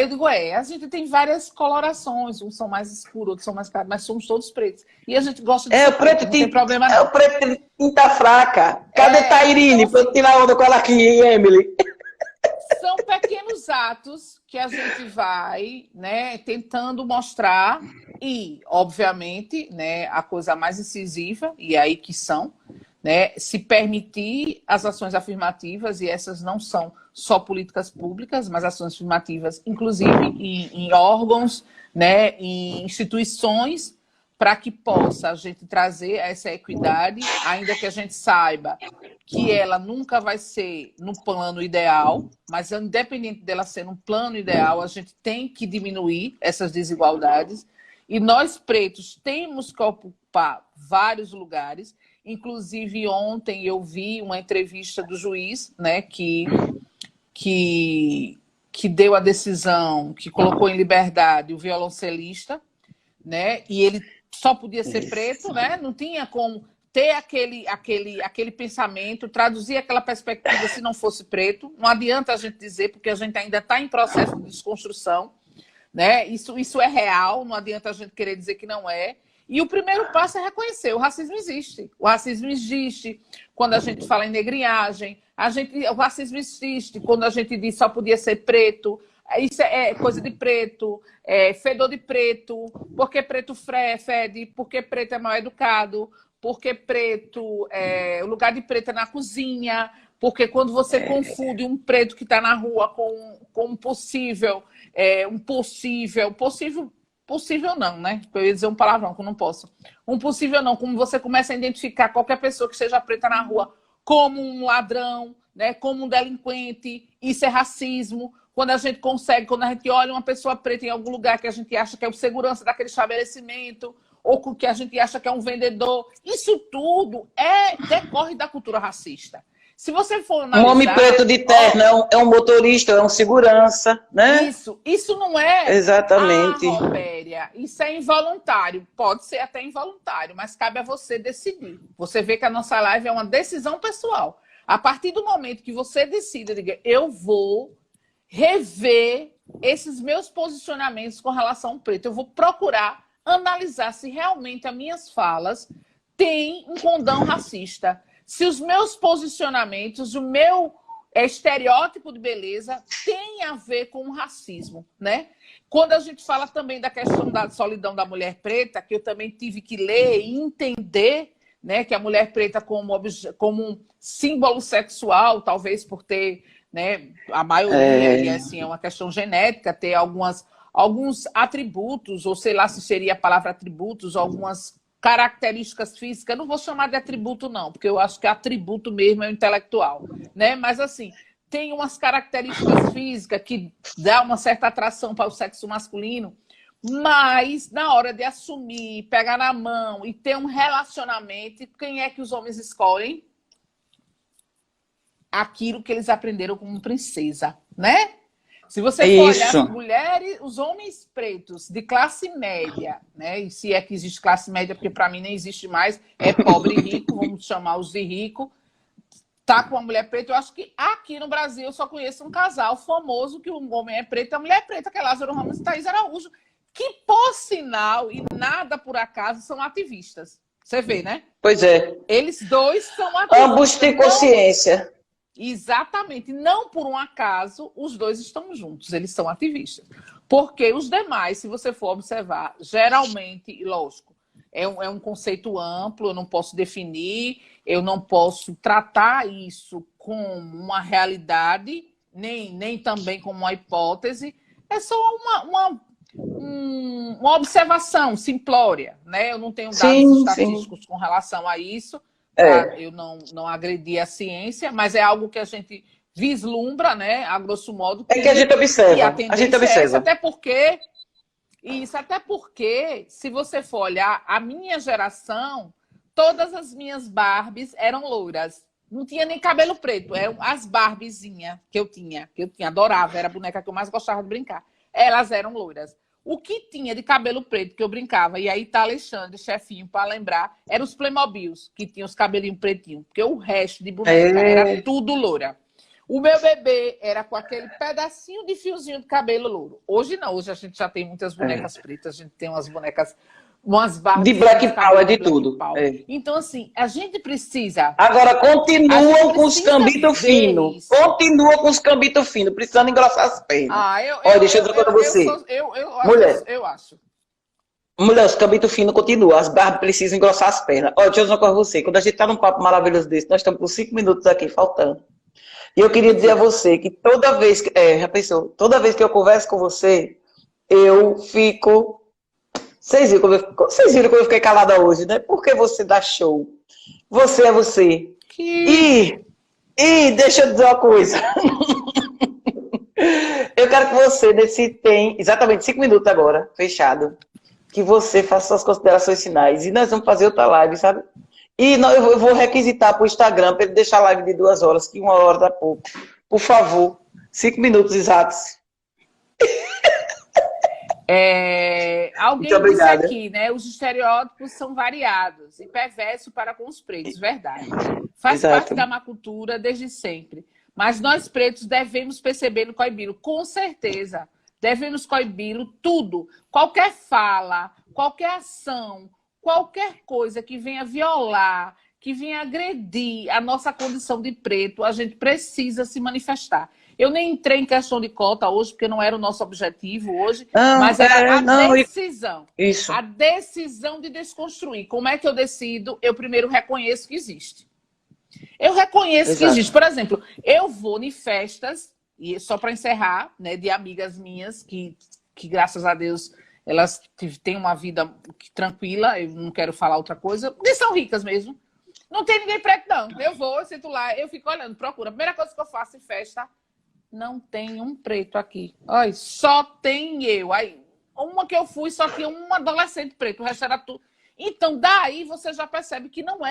Eu digo, a gente tem várias colorações, uns são mais escuros, outros são mais claros, mas somos todos pretos. E a gente gosta de ser preto, não tem problema não. O preto tem tinta fraca. Cadê Tairine para eu tirar onda com ela aqui, Emily? São pequenos atos que a gente vai, né, tentando mostrar e, obviamente, né, a coisa mais incisiva, e aí que são, né, se permitir as ações afirmativas, e essas não são só políticas públicas, mas ações afirmativas, inclusive em órgãos, né, em instituições, para que possa a gente trazer essa equidade, ainda que a gente saiba que ela nunca vai ser no plano ideal, mas independente dela ser no plano ideal, a gente tem que diminuir essas desigualdades. E nós, pretos, temos que ocupar vários lugares. Inclusive, ontem eu vi uma entrevista do juiz, né, que deu a decisão, que colocou em liberdade o violoncelista, né, e ele só podia ser preto, né? Não tinha como ter aquele pensamento, traduzir aquela perspectiva se não fosse preto. Não adianta a gente dizer, porque a gente ainda está em processo de desconstrução, né? Isso é real, não adianta a gente querer dizer que não é. E o primeiro passo é reconhecer, o racismo existe. O racismo existe quando a gente fala em negriagem, o racismo existe quando a gente diz só podia ser preto. Isso é coisa de preto, fedor de preto, porque preto fede, porque preto é mal educado, porque preto, o lugar de preto é na cozinha, porque quando você confunde um preto que está na rua com um possível não, né? Eu ia dizer um palavrão que eu não posso. Um possível não, como você começa a identificar qualquer pessoa que seja preta na rua como um ladrão, né? Como um delinquente, isso é racismo. Quando a gente olha uma pessoa preta em algum lugar que a gente acha que é o segurança daquele estabelecimento, ou que a gente acha que é um vendedor, isso tudo decorre da cultura racista. Se você for analisar... Um homem preto de terno é um motorista, é um segurança, né? Isso não é... Exatamente. Robéria, isso é involuntário. Pode ser até involuntário, mas cabe a você decidir. Você vê que a nossa live é uma decisão pessoal. A partir do momento que você decide, diga, eu vou rever esses meus posicionamentos com relação ao preto. Eu vou procurar analisar se realmente as minhas falas têm um condão racista. Se os meus posicionamentos, o meu estereótipo de beleza tem a ver com o racismo, né? Quando a gente fala também da questão da solidão da mulher preta, que eu também tive que ler e entender, né, que a mulher preta como um símbolo sexual, talvez por ter, né, a maioria, e assim, é uma questão genética, ter alguns atributos, ou sei lá se seria a palavra atributos, algumas características físicas. Eu não vou chamar de atributo, não, porque eu acho que atributo mesmo é o intelectual, né? Mas, assim, tem umas características físicas que dá uma certa atração para o sexo masculino, Mas, na hora de assumir, pegar na mão e ter um relacionamento, quem é que os homens escolhem? Aquilo que eles aprenderam como princesa, né? Se você for olhar as mulheres, os homens pretos de classe média, né? E se é que existe classe média, porque para mim nem existe mais, é pobre e rico, vamos chamar os de rico, tá com uma mulher preta. Eu acho que aqui no Brasil eu só conheço um casal famoso que o homem é preto e a mulher é preta, que é Lázaro Ramos e Thaís Araújo, que, por sinal, e nada por acaso, são ativistas. Você vê, né? Pois é. Eles dois são ativistas. Ambos têm consciência. Exatamente. Não por um acaso, os dois estão juntos. Eles são ativistas. Porque os demais, se você for observar, geralmente, e lógico, é um conceito amplo, eu não posso definir, eu não posso tratar isso como uma realidade, nem também como uma hipótese. É só uma observação simplória, né? Eu não tenho dados estatísticos com relação a isso. Eu não agredi a ciência, mas é algo que a gente vislumbra, né, a grosso modo. É que a gente observa. A gente observa. Até porque, se você for olhar, a minha geração, todas as minhas Barbies eram loiras. Não tinha nem cabelo preto, eram as Barbiezinhas que eu tinha, adorava, era a boneca que eu mais gostava de brincar. Elas eram loiras. O que tinha de cabelo preto que eu brincava, e aí tá Alexandre, chefinho, para lembrar, eram os Playmobiles, que tinham os cabelinhos pretinhos, porque o resto de boneca era tudo loura. O meu bebê era com aquele pedacinho de fiozinho de cabelo louro. Hoje não, hoje a gente já tem muitas bonecas pretas, a gente tem umas bonecas, umas Barbies de Black Power, de tudo. Então, assim, a gente precisa... Agora, continuam com os cambitos finos. Continua com os cambitos finos, precisando engrossar as pernas. Olha, deixa eu dizer para você. Mulher, eu acho. Mulher, os cambitos finos continuam. As barbas precisam engrossar as pernas. Olha, deixa eu dizer para você. Quando a gente tá num papo maravilhoso desse, nós estamos com 5 minutos aqui, faltando. E eu queria dizer a você que toda vez que... já pensou? Toda vez que eu converso com você, eu fico... Vocês viram como eu fiquei calada hoje, né? Porque você dá show. Você é você. E deixa eu dizer uma coisa. Eu quero que você, exatamente 5 minutos agora, fechado, que você faça suas considerações finais. E nós vamos fazer outra live, sabe? E eu vou requisitar para o Instagram para ele deixar a live de 2 horas, que 1 hora dá pouco. Por favor, 5 minutos exatos. Alguém disse aqui, né? Os estereótipos são variados e perversos para com os pretos, verdade. Faz parte da macultura desde sempre. Mas nós pretos devemos perceber no coibi-lo, com certeza. Devemos coibi-lo tudo. Qualquer fala, qualquer ação, qualquer coisa que venha violar, que venha agredir a nossa condição de preto, a gente precisa se manifestar. Eu nem entrei em questão de cota hoje, porque não era o nosso objetivo hoje, mas era a decisão. Isso. A decisão de desconstruir. Como é que eu decido? Eu primeiro reconheço que existe. Eu reconheço que existe. Por exemplo, eu vou em festas, e só para encerrar, né, de amigas minhas, que graças a Deus elas têm uma vida tranquila, eu não quero falar outra coisa, porque são ricas mesmo. Não tem ninguém preto, não. Eu vou, eu sento lá, eu fico olhando, procuro. A primeira coisa que eu faço em festa... Não tem um preto aqui. Olha, só tem eu. Aí, uma que eu fui, só tinha um adolescente preto. O resto era tudo. Então, daí você já percebe que não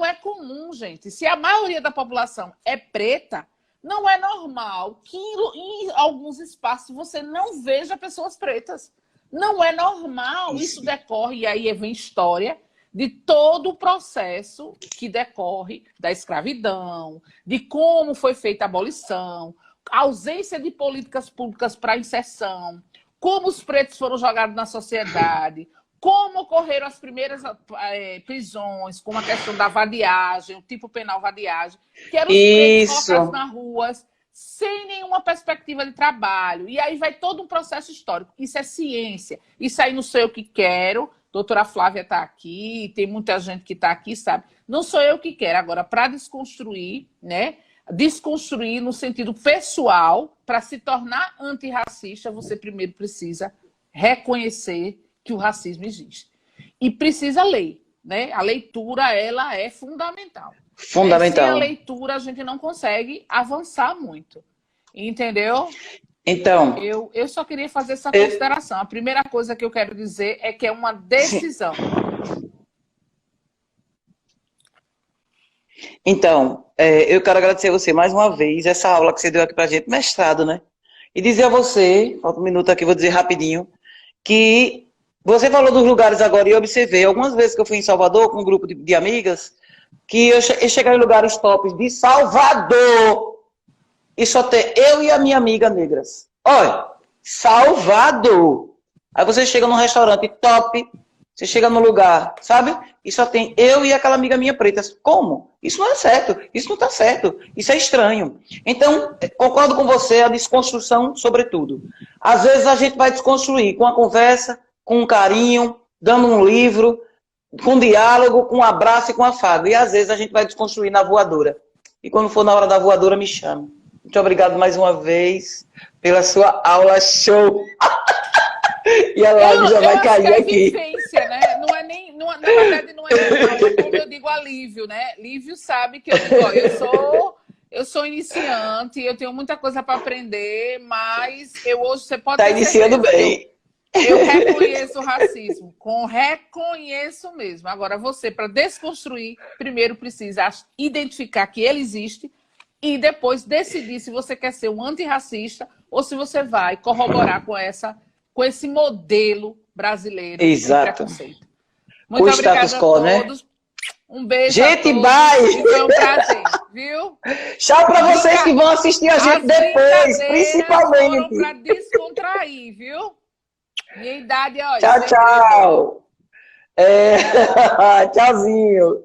é comum, gente. Se a maioria da população é preta, não é normal que em alguns espaços você não veja pessoas pretas. Não é normal. Isso decorre, e aí vem história de todo o processo que decorre da escravidão, de como foi feita a abolição, a ausência de políticas públicas para a inserção, como os pretos foram jogados na sociedade, como ocorreram as primeiras prisões, como a questão da vadiagem, o tipo penal vadiagem, que eram os pretos colocados nas ruas, sem nenhuma perspectiva de trabalho. E aí vai todo um processo histórico. Isso é ciência. Isso aí não sou eu que quero. Doutora Flávia está aqui, tem muita gente que está aqui, sabe? Não sou eu que quero. Agora, para desconstruir, né? Desconstruir no sentido pessoal, para se tornar antirracista, você primeiro precisa reconhecer que o racismo existe. E precisa ler, né? A leitura, ela é fundamental. Fundamental. Sem a leitura, a gente não consegue avançar muito. Entendeu? Então, Eu só queria fazer essa consideração. A primeira coisa que eu quero dizer é que é uma decisão. Então, eu quero agradecer a você mais uma vez, essa aula que você deu aqui pra gente, mestrado, né? E dizer a você, falta um minuto aqui, vou dizer rapidinho, que você falou dos lugares agora e eu observei algumas vezes que eu fui em Salvador com um grupo de amigas, que eu cheguei em lugares tops de Salvador e só tem eu e a minha amiga negras. Olha, Salvador. Aí você chega num restaurante top, você chega num lugar, sabe? E só tem eu e aquela amiga minha preta. Como? Isso não é certo, isso não está certo, isso é estranho. Então, concordo com você, a desconstrução, sobretudo. Às vezes a gente vai desconstruir com a conversa, com um carinho, dando um livro, com diálogo, com um abraço e com afago. E às vezes a gente vai desconstruir na voadora. E quando for na hora da voadora, me chame. Muito obrigado mais uma vez pela sua aula show. E a live já vai cair aqui. Vivência, né? Não é nem, na verdade, não é aula, como eu digo, alívio, né? Lívio sabe que eu digo, ó, eu sou iniciante, eu tenho muita coisa para aprender, mas eu hoje você pode. Tá iniciando bem. Eu reconheço o racismo, reconheço mesmo. Agora, você, para desconstruir, primeiro precisa identificar que ele existe e depois decidir se você quer ser um antirracista ou se você vai corroborar com esse modelo brasileiro. Exato. De preconceito. Muito obrigada a todos. Né? Um beijo. Gente, bye! Foi um prazer, viu? Tchau para vocês que vão assistir a gente depois, principalmente. Para descontrair, viu? Minha idade é... Tchau, tchau. Tchauzinho.